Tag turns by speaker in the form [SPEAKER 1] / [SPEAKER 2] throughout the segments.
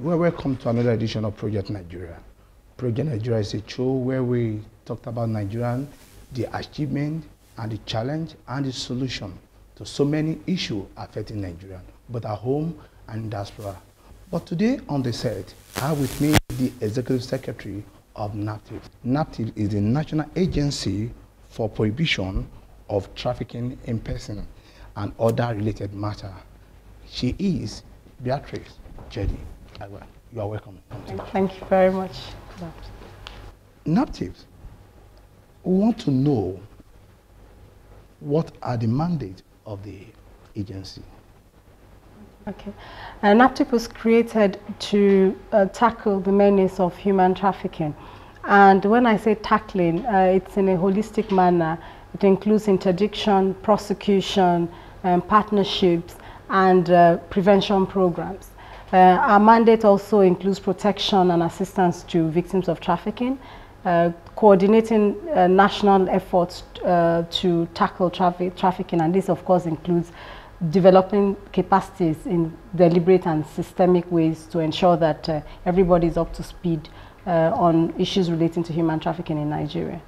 [SPEAKER 1] Well, welcome to another edition of Project Nigeria. Project Nigeria is a show where we talked about Nigerian, the achievement and the challenge and the solution to so many issues affecting Nigeria, both at home and in diaspora. But today on the set, I have with me the Executive Secretary of NAPTIP. NAPTIP is the National Agency for Prohibition of Trafficking in Person and other related matters. She is Beatrice Jedi. You are welcome.
[SPEAKER 2] Thank you very much.
[SPEAKER 1] NAPTIP, we want to know what are the mandates of the agency.
[SPEAKER 2] Okay. NAPTIP was created to tackle the menace of human trafficking. And when I say tackling, it's in a holistic manner. It includes interdiction, prosecution, partnerships, and prevention programs. Our mandate also includes protection and assistance to victims of trafficking, coordinating national efforts to tackle trafficking, and this of course includes developing capacities in deliberate and systemic ways to ensure that everybody is up to speed on issues relating to human trafficking in Nigeria.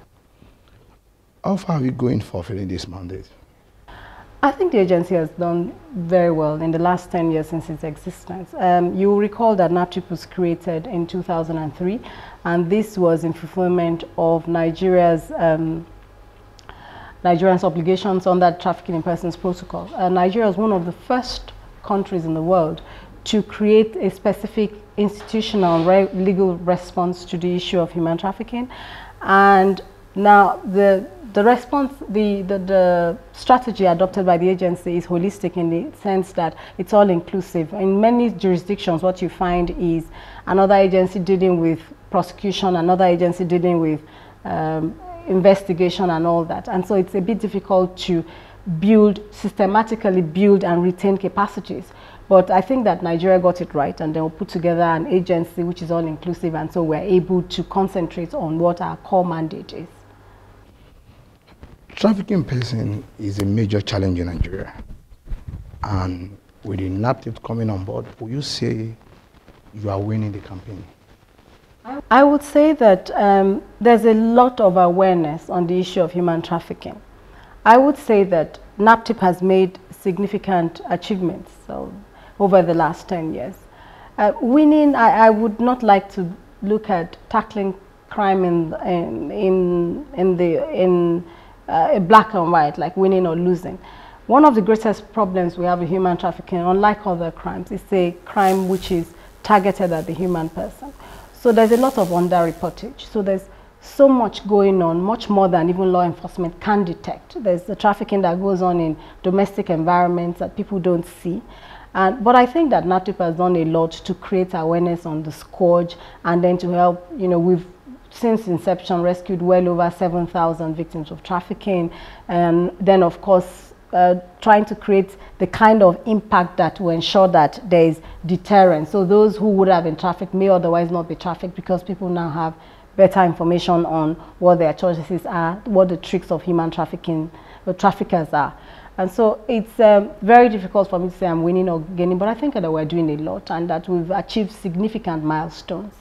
[SPEAKER 1] How far are we going for fulfilling this mandate?
[SPEAKER 2] I think the agency has done very well in the last 10 years since its existence. You will recall that NAPTIP was created in 2003, and this was in fulfillment of Nigeria's obligations under the Trafficking in Persons Protocol. Nigeria is one of the first countries in the world to create a specific institutional legal response to the issue of human trafficking. And now the strategy adopted by the agency is holistic in the sense that it's all inclusive. In many jurisdictions, what you find is another agency dealing with prosecution, another agency dealing with investigation and all that. And so it's a bit difficult to systematically build and retain capacities. But I think that Nigeria got it right, and they will put together an agency which is all inclusive, and so we're able to concentrate on what our core mandate is.
[SPEAKER 1] Trafficking in person is a major challenge in Nigeria. And with the NAPTIP coming on board, will you say you are winning the campaign?
[SPEAKER 2] I would say that there's a lot of awareness on the issue of human trafficking. I would say that NAPTIP has made significant achievements over the last 10 years. Winning, I would not like to look at tackling crime in black and white, like winning or losing. One of the greatest problems we have with human trafficking, unlike other crimes, is a crime which is targeted at the human person. So there's a lot of underreportage. So there's so much going on, much more than even law enforcement can detect. There's the trafficking that goes on in domestic environments that people don't see. But I think that NAPTIP has done a lot to create awareness on the scourge, and then to help, we've since inception rescued well over 7,000 victims of trafficking, and then of course trying to create the kind of impact that will ensure that there is deterrence. So those who would have been trafficked may otherwise not be trafficked, because people now have better information on what their choices are, what the tricks of human trafficking, the traffickers are. And so it's very difficult for me to say I'm winning or gaining, but I think that we're doing a lot and that we've achieved significant milestones.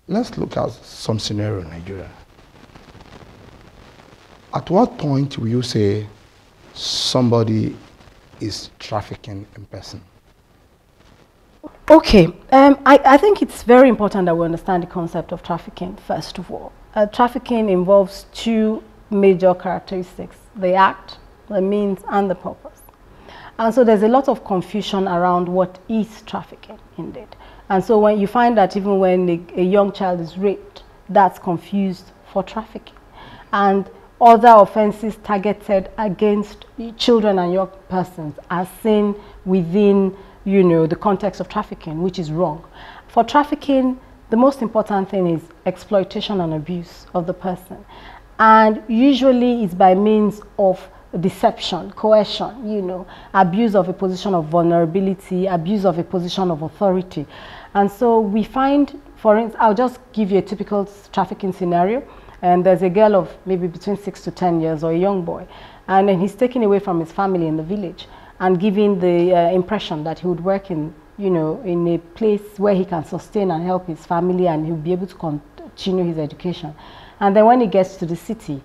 [SPEAKER 1] Let's look at some scenario in Nigeria. At what point will you say somebody is trafficking in person?
[SPEAKER 2] Okay, I think it's very important that we understand the concept of trafficking, first of all. Trafficking involves two major characteristics: the act, the means, and the purpose. And so there's a lot of confusion around what is trafficking, indeed. And so when you find that even when a young child is raped, that's confused for trafficking. And other offenses targeted against children and young persons are seen within, the context of trafficking, which is wrong. For trafficking, the most important thing is exploitation and abuse of the person. And usually it's by means of deception, coercion, abuse of a position of vulnerability, abuse of a position of authority. And so we find, for instance, I'll just give you a typical trafficking scenario. And there's a girl of maybe between 6 to 10 years, or a young boy, and then he's taken away from his family in the village and giving the impression that he would work in, you know, in a place where he can sustain and help his family, and he'll be able to continue his education. And then when he gets to the city,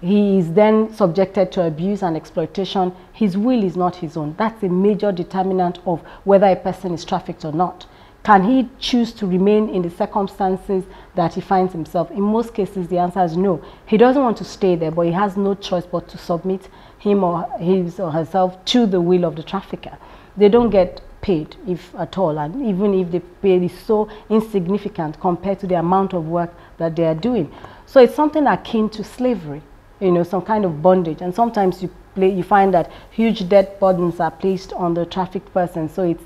[SPEAKER 2] he is then subjected to abuse and exploitation. His will is not his own. That's a major determinant of whether a person is trafficked or not. Can he choose to remain in the circumstances that he finds himself? In most cases, the answer is no. He doesn't want to stay there, but he has no choice but to submit him or his or herself to the will of the trafficker. They don't get paid, if at all, and even if the pay is so insignificant compared to the amount of work that they are doing. So it's something akin to slavery, you know, some kind of bondage. And sometimes you find that huge debt burdens are placed on the trafficked person. So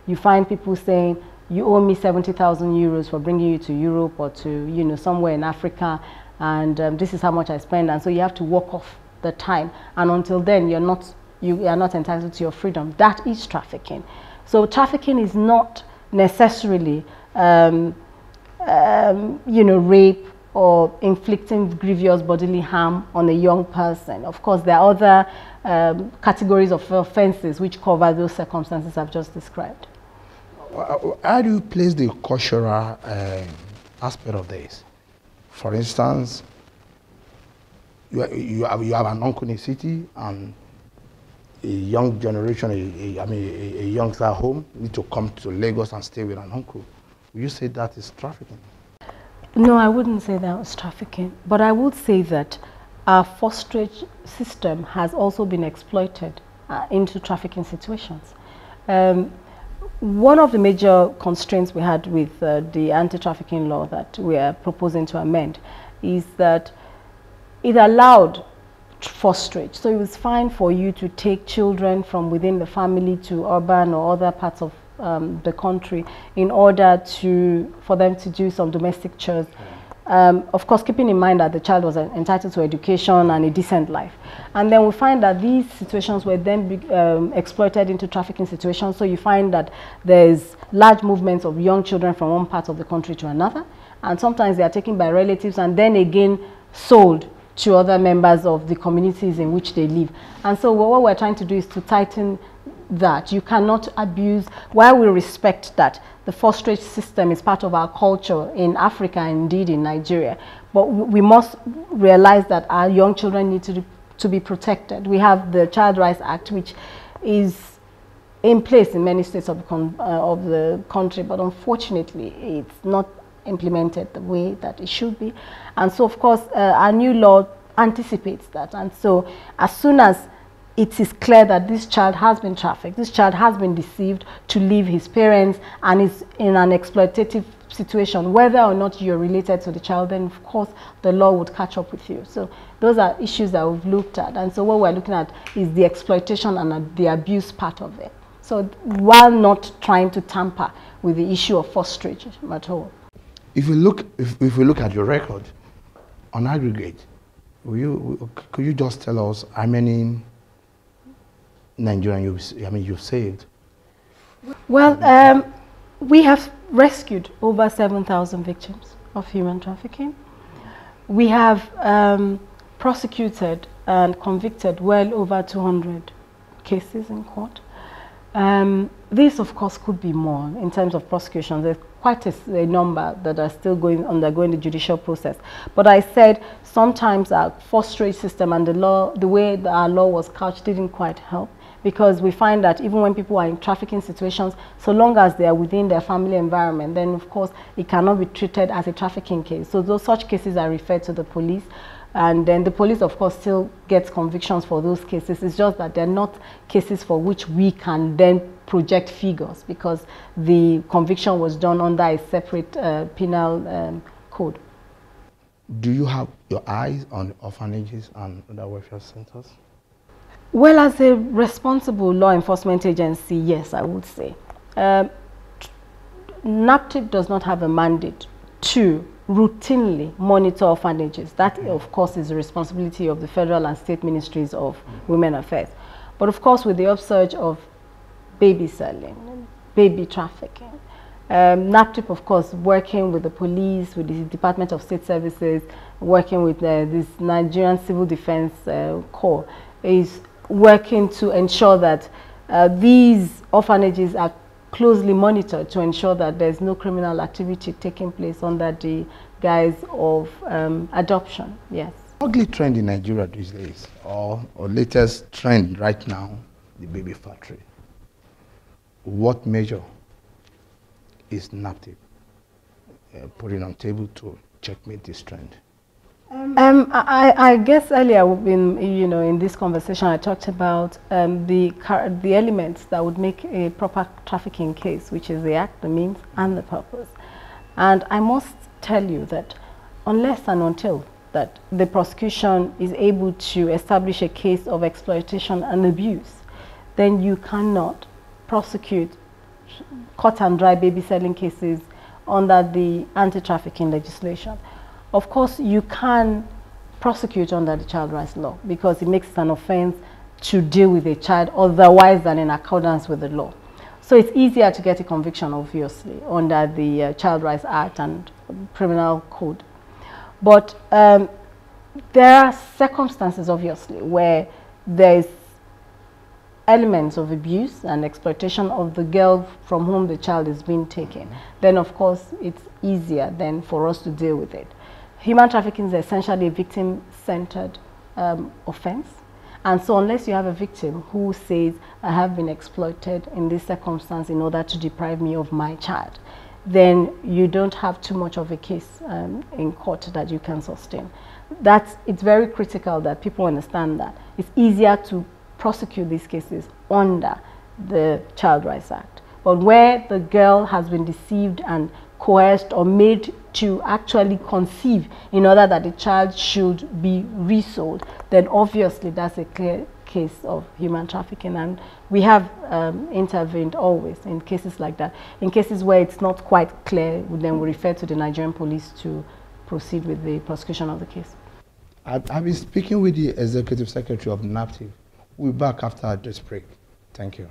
[SPEAKER 2] you find people saying, you owe me 70,000 euros for bringing you to Europe or to, you know, somewhere in Africa, and this is how much I spend. And so you have to walk off the time. And until then, you are not entitled to your freedom. That is trafficking. So trafficking is not necessarily, you know, rape or inflicting grievous bodily harm on a young person. Of course, there are other categories of offenses which cover those circumstances I've just described.
[SPEAKER 1] How do you place the cultural aspect of this? For instance, you have an uncle in a city, and a young generation, a youngster at home, need to come to Lagos and stay with an uncle. Would you say that is trafficking?
[SPEAKER 2] No, I wouldn't say that was trafficking, but I would say that our fosterage system has also been exploited into trafficking situations. One of the major constraints we had with the anti-trafficking law that we are proposing to amend is that it allowed fosterage. So it was fine for you to take children from within the family to urban or other parts of the country in order for them to do some domestic chores. Of course, keeping in mind that the child was entitled to education and a decent life. And then we find that these situations were then exploited into trafficking situations. So you find that there's large movements of young children from one part of the country to another. And sometimes they are taken by relatives and then again sold to other members of the communities in which they live. And so what we're trying to do is to tighten that. You cannot abuse, while we respect that the fosterage system is part of our culture in Africa, indeed in Nigeria, but we must realize that our young children need to be protected. We have the Child Rights Act, which is in place in many states of the country, but unfortunately it's not implemented the way that it should be. And so of course our new law anticipates that, and so as soon as it is clear that this child has been trafficked, this child has been deceived to leave his parents and is in an exploitative situation, whether or not you're related to the child, then of course the law would catch up with you. So those are issues that we've looked at, and so what we're looking at is the exploitation and the abuse part of it. So while not trying to tamper with the issue of fosterage at all.
[SPEAKER 1] If we look at your record on aggregate, could you just tell us how many Nigerians you've saved?
[SPEAKER 2] Well, we have rescued over 7,000 victims of human trafficking. We have prosecuted and convicted well over 200 cases in court. This, of course, could be more in terms of prosecution. There's quite a number that are still undergoing the judicial process. But I said sometimes our fosterage system and the way our law was couched didn't quite help, because we find that even when people are in trafficking situations, so long as they are within their family environment, then of course it cannot be treated as a trafficking case. So those such cases are referred to the police, and then the police of course still gets convictions for those cases. It's just that they're not cases for which we can then project figures, because the conviction was done under a separate penal code.
[SPEAKER 1] Do you have your eyes on orphanages and other welfare centers?
[SPEAKER 2] Well, as a responsible law enforcement agency, yes, I would say. NAPTIP does not have a mandate to routinely monitor orphanages. That, of course, is the responsibility of the federal and state ministries of women affairs. But of course, with the upsurge of baby selling, baby trafficking, NAPTIP, of course, working with the police, with the Department of State Services, working with this Nigerian Civil Defense Corps, is working to ensure that these orphanages are closely monitored to ensure that there's no criminal activity taking place under the guise of adoption. Yes.
[SPEAKER 1] Ugly trend in Nigeria these days, or latest trend right now, the baby factory. What measure is NAPTIP putting on table to checkmate this trend?
[SPEAKER 2] I guess earlier in this conversation I talked about the elements that would make a proper trafficking case, which is the act, the means, and the purpose. And I must tell you that unless and until that the prosecution is able to establish a case of exploitation and abuse, then you cannot prosecute cut and dry baby selling cases under the anti-trafficking legislation. Of course, you can prosecute under the child rights law because it makes it an offense to deal with a child otherwise than in accordance with the law. So it's easier to get a conviction, obviously, under the Child Rights Act and Criminal Code. But there are circumstances, obviously, where there's elements of abuse and exploitation of the girl from whom the child is being taken. Then, of course, it's easier then for us to deal with it. Human trafficking is essentially a victim-centered offense. And so unless you have a victim who says, I have been exploited in this circumstance in order to deprive me of my child, then you don't have too much of a case in court that you can sustain. It's very critical that people understand that. It's easier to prosecute these cases under the Child Rights Act. But where the girl has been deceived and coerced or made to actually conceive in order that the child should be resold, then obviously that's a clear case of human trafficking, and we have intervened always in cases like that. In cases where it's not quite clear, then we refer to the Nigerian police to proceed with the prosecution of the case.
[SPEAKER 1] I've been speaking with the Executive Secretary of NAPTIP. We'll be back after this break. Thank you.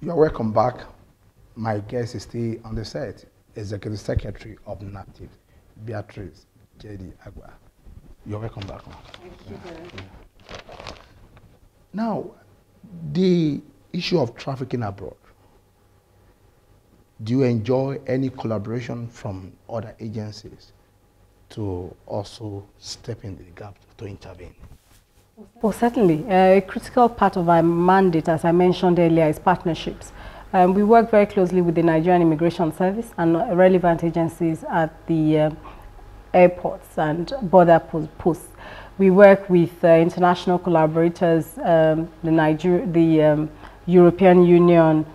[SPEAKER 1] Welcome back. My guest is still on the set, Executive Secretary of NAPTIP, Beatrice J.D. Agba. You're welcome back.
[SPEAKER 2] Thank you very much.
[SPEAKER 1] Now, the issue of trafficking abroad. Do you enjoy any collaboration from other agencies to also step in the gap to intervene?
[SPEAKER 2] Well, certainly. A critical part of our mandate, as I mentioned earlier, is partnerships. We work very closely with the Nigerian Immigration Service and relevant agencies at the airports and border posts. We work with international collaborators, the European Union.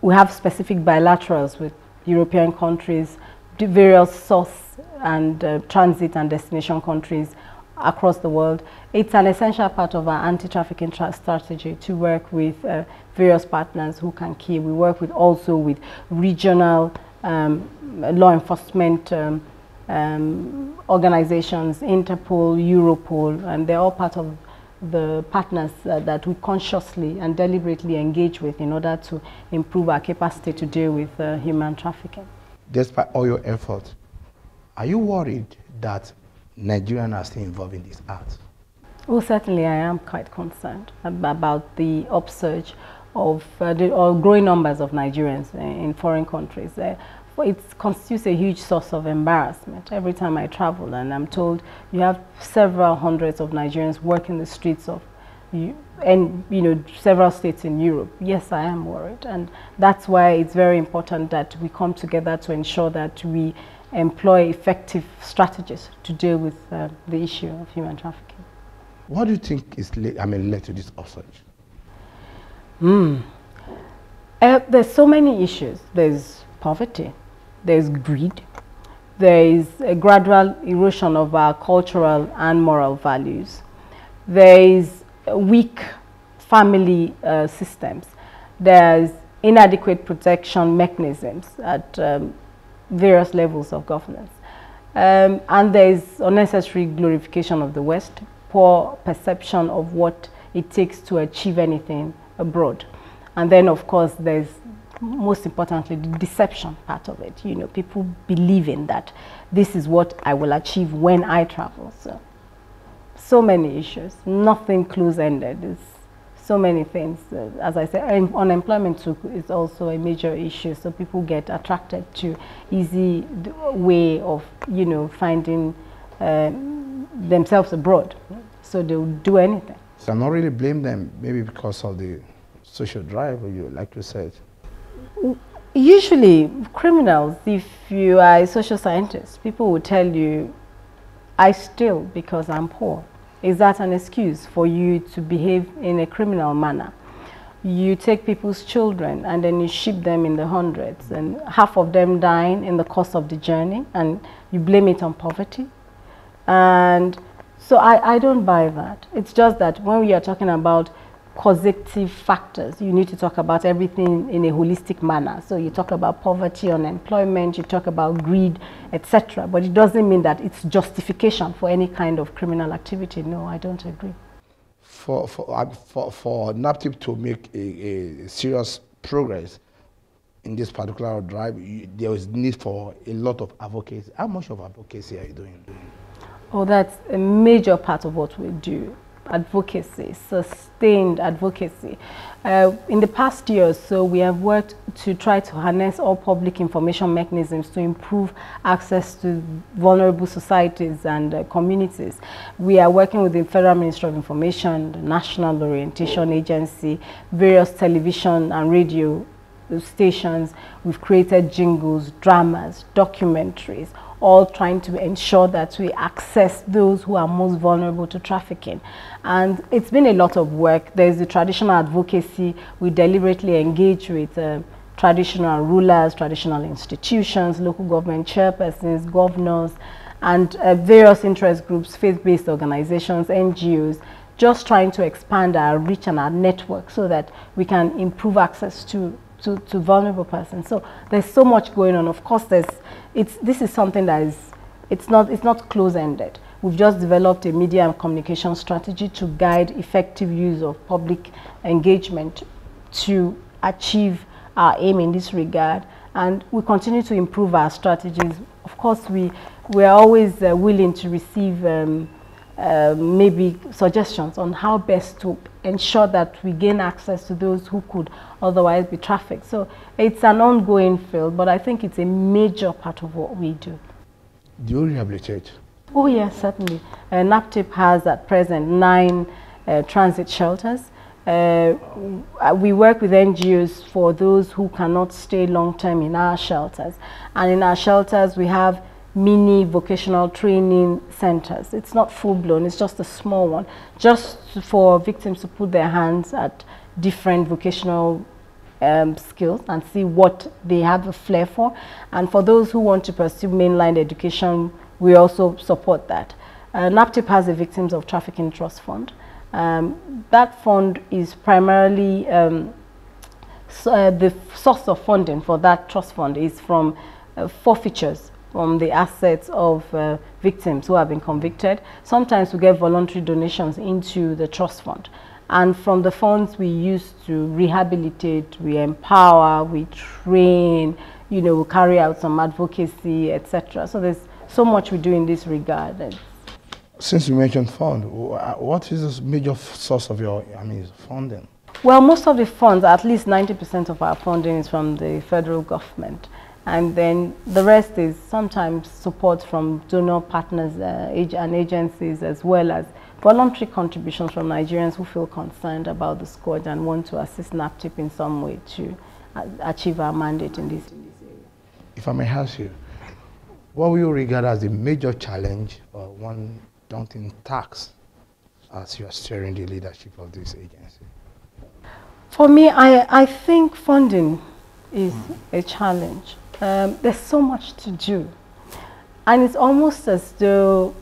[SPEAKER 2] We have specific bilaterals with European countries, various source and transit and destination countries across the world. It's an essential part of our anti-trafficking strategy to work with various partners who can key. We work also with regional law enforcement organizations, Interpol, Europol, and they're all part of the partners that we consciously and deliberately engage with in order to improve our capacity to deal with human trafficking.
[SPEAKER 1] Despite all your efforts, are you worried that Nigerians are still involved in this art?
[SPEAKER 2] Well, certainly I am quite concerned about the upsurge of growing numbers of Nigerians in foreign countries. It constitutes a huge source of embarrassment every time I travel, and I'm told you have several hundreds of Nigerians working the streets of several states in Europe. Yes, I am worried, and that's why it's very important that we come together to ensure that we employ effective strategies to deal with the issue of human trafficking.
[SPEAKER 1] What do you think is led to this upsurge?
[SPEAKER 2] There's so many issues. There's poverty, there's greed, there is a gradual erosion of our cultural and moral values. There is weak family systems. There's inadequate protection mechanisms at various levels of governance. And there's unnecessary glorification of the West, poor perception of what it takes to achieve anything abroad. And then, of course, there's, most importantly, the deception part of it. You know, people believing that this is what I will achieve when I travel. So many issues, nothing close-ended. There's so many things. As I said, unemployment too is also a major issue. So people get attracted to easy way of, you know, finding themselves abroad. So they'll do anything.
[SPEAKER 1] So I'm not really blame them, maybe because of the social drive, or you, like you said.
[SPEAKER 2] Usually, criminals, if you are a social scientist, people will tell you, I steal because I'm poor. Is that an excuse for you to behave in a criminal manner? You take people's children and then you ship them in the hundreds, and half of them dying in the course of the journey, and you blame it on poverty. And so I don't buy that. It's just that when we are talking about causative factors, you need to talk about everything in a holistic manner. So you talk about poverty, unemployment, you talk about greed, etc. But it doesn't mean that it's justification for any kind of criminal activity. No, I don't agree.
[SPEAKER 1] For NAPTIP to make a serious progress in this particular drive, there is need for a lot of advocacy. How much of advocacy are you doing?
[SPEAKER 2] Oh, that's a major part of what we do. Advocacy, sustained advocacy. In the past year or so, we have worked to try to harness all public information mechanisms to improve access to vulnerable societies and communities. We are working with the Federal Ministry of Information, the National Orientation Agency, various television and radio stations. We've created jingles, dramas, documentaries, all trying to ensure that we access those who are most vulnerable to trafficking. And it's been a lot of work. There's the traditional advocacy. We deliberately engage with traditional rulers, traditional institutions, local government chairpersons, governors, and various interest groups, faith-based organizations, NGOs, just trying to expand our reach and our network so that we can improve access to vulnerable persons. So there's so much going on. Of course, this is something that is, it's not close-ended. We've just developed a media and communication strategy to guide effective use of public engagement to achieve our aim in this regard. And we continue to improve our strategies. Of course, we are always willing to receive maybe suggestions on how best to ensure that we gain access to those who could otherwise be trafficked. So it's an ongoing field, but I think it's a major part of what we do.
[SPEAKER 1] Do you rehabilitate?
[SPEAKER 2] Oh yes, certainly. NAPTIP has at present 9 transit shelters. We work with NGOs for those who cannot stay long-term in our shelters. And in our shelters, we have mini vocational training centers. It's not full-blown, it's just a small one, just for victims to put their hands at different vocational skills and see what they have a flair for. And for those who want to pursue mainline education, we also support that. NAPTIP has a Victims of Trafficking Trust Fund. That fund is primarily, the source of funding for that trust fund is from forfeitures from the assets of victims who have been convicted. Sometimes we get voluntary donations into the trust fund. And from the funds we use to rehabilitate, we empower, we train, you know, we carry out some advocacy, etc. So there's so much we do in this regard.
[SPEAKER 1] Since you mentioned fund, what is the major source of your funding?
[SPEAKER 2] Well, most of the funds, at least 90% of our funding is from the federal government. And then the rest is sometimes support from donor partners and agencies, as well as voluntary contributions from Nigerians who feel concerned about the scourge and want to assist NAPTIP in some way to achieve our mandate in this area.
[SPEAKER 1] If I may ask you, what will you regard as the major challenge or one daunting task as you are steering the leadership of this agency?
[SPEAKER 2] For me, I think funding is a challenge. There's so much to do. And it's almost as though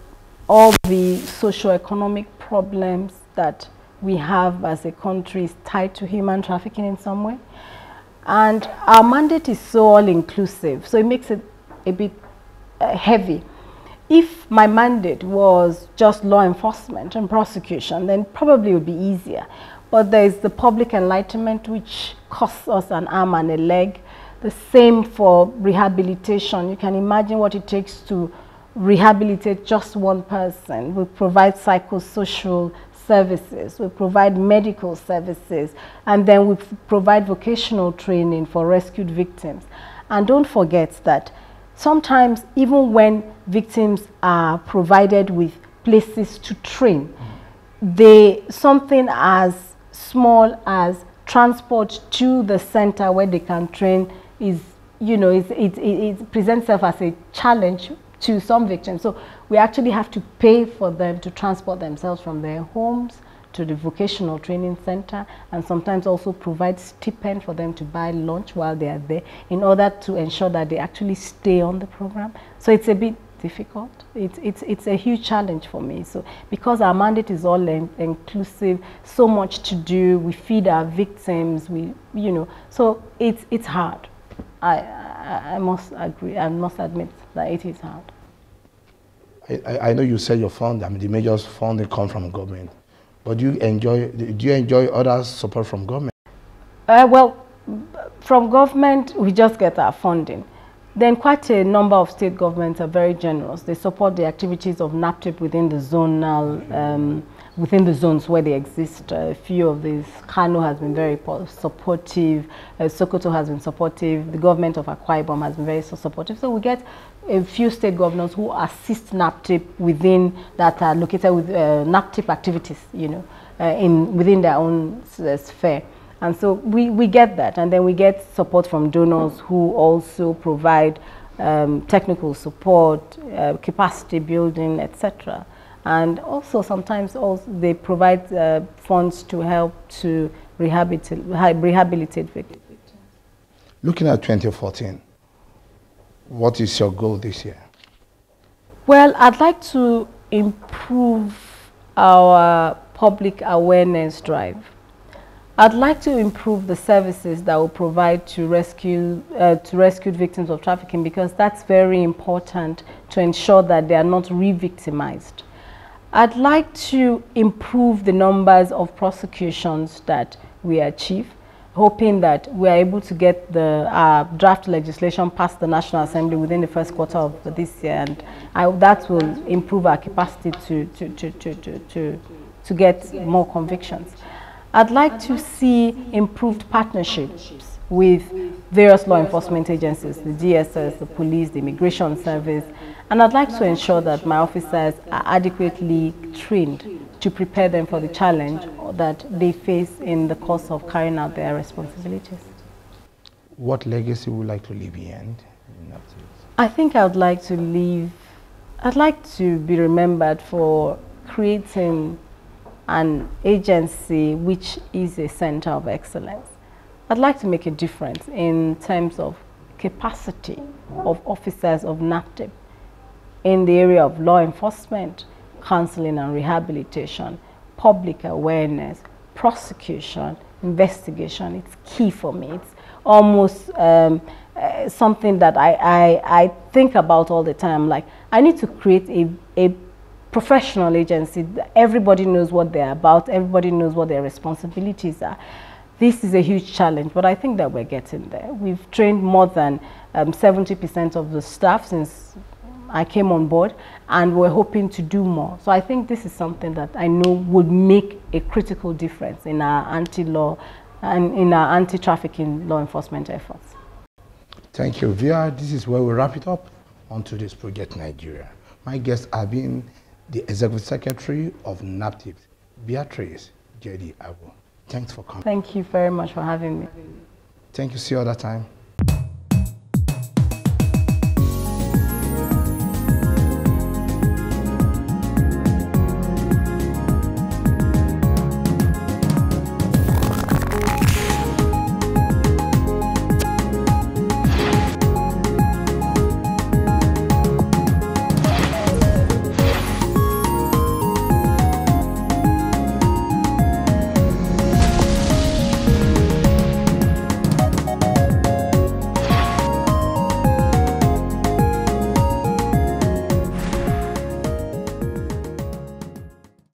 [SPEAKER 2] all the socio-economic problems that we have as a country is tied to human trafficking in some way. And our mandate is so all-inclusive, so it makes it a bit heavy. If my mandate was just law enforcement and prosecution, then probably it would be easier. But there is the public enlightenment, which costs us an arm and a leg. The same for rehabilitation. You can imagine what it takes to rehabilitate just one person. We provide psychosocial services, we provide medical services, and then we provide vocational training for rescued victims. And don't forget that sometimes even when victims are provided with places to train, something as small as transport to the center where they can train is, you know, it presents itself as a challenge to some victims. So we actually have to pay for them to transport themselves from their homes to the vocational training center, and sometimes also provide stipend for them to buy lunch while they are there in order to ensure that they actually stay on the program. So it's a bit difficult. It's a huge challenge for me. So because our mandate is all inclusive, so much to do, we feed our victims, you know, so it's hard. I must agree, I must admit that it is hard.
[SPEAKER 1] I know you said your fund, I mean, the major funding come from government, but do you enjoy other support from government?
[SPEAKER 2] Well, from government, we just get our funding. Then quite a number of state governments are very generous. They support the activities of NAPTIP within the zonal, within the zones where they exist. A few of these, Kano has been very supportive, Sokoto has been supportive, the government of Akwa Ibom has been very supportive. So we get a few state governors who assist NAPTIP within, that are located with NAPTIP activities, you know, within their own sphere. And so we get that, and then we get support from donors who also provide technical support, capacity building, etc. And also sometimes they provide funds to help to rehabilitate victims.
[SPEAKER 1] Looking at 2014, what is your goal this year?
[SPEAKER 2] Well, I'd like to improve our public awareness drive. I'd like to improve the services that will provide to rescued victims of trafficking, because that's very important to ensure that they are not re-victimized. I'd like to improve the numbers of prosecutions that we achieve, hoping that we are able to get the draft legislation past the National Assembly within the first quarter of this year, and that will improve our capacity to get more convictions. I'd like to see improved partnerships with various law enforcement agencies, the DSS, the police, the immigration service, and I'd like to ensure that my officers are adequately trained to prepare them for the challenge that they face in the course of carrying out their responsibilities.
[SPEAKER 1] What legacy would you like to leave behind?
[SPEAKER 2] I think I'd like to be remembered for creating an agency which is a center of excellence. I'd like to make a difference in terms of capacity of officers of NAPTIP in the area of law enforcement, counseling and rehabilitation, public awareness, prosecution, investigation. It's key for me. It's almost something that I think about all the time. Like, I need to create a professional agency. Everybody knows what they're about. Everybody knows what their responsibilities are. This is a huge challenge, but I think that we're getting there. We've trained more than 70% of the staff since I came on board, and we're hoping to do more. So I think this is something that I know would make a critical difference in our anti-law and in our anti-trafficking law enforcement efforts.
[SPEAKER 1] Thank you, Via. This is where we wrap it up on today's Project Nigeria. My guests have been the Executive Secretary of NAPTIP, Beatrice Jedi Abu. Thanks for coming.
[SPEAKER 2] Thank you very much for having me.
[SPEAKER 1] Thank you. See you other time.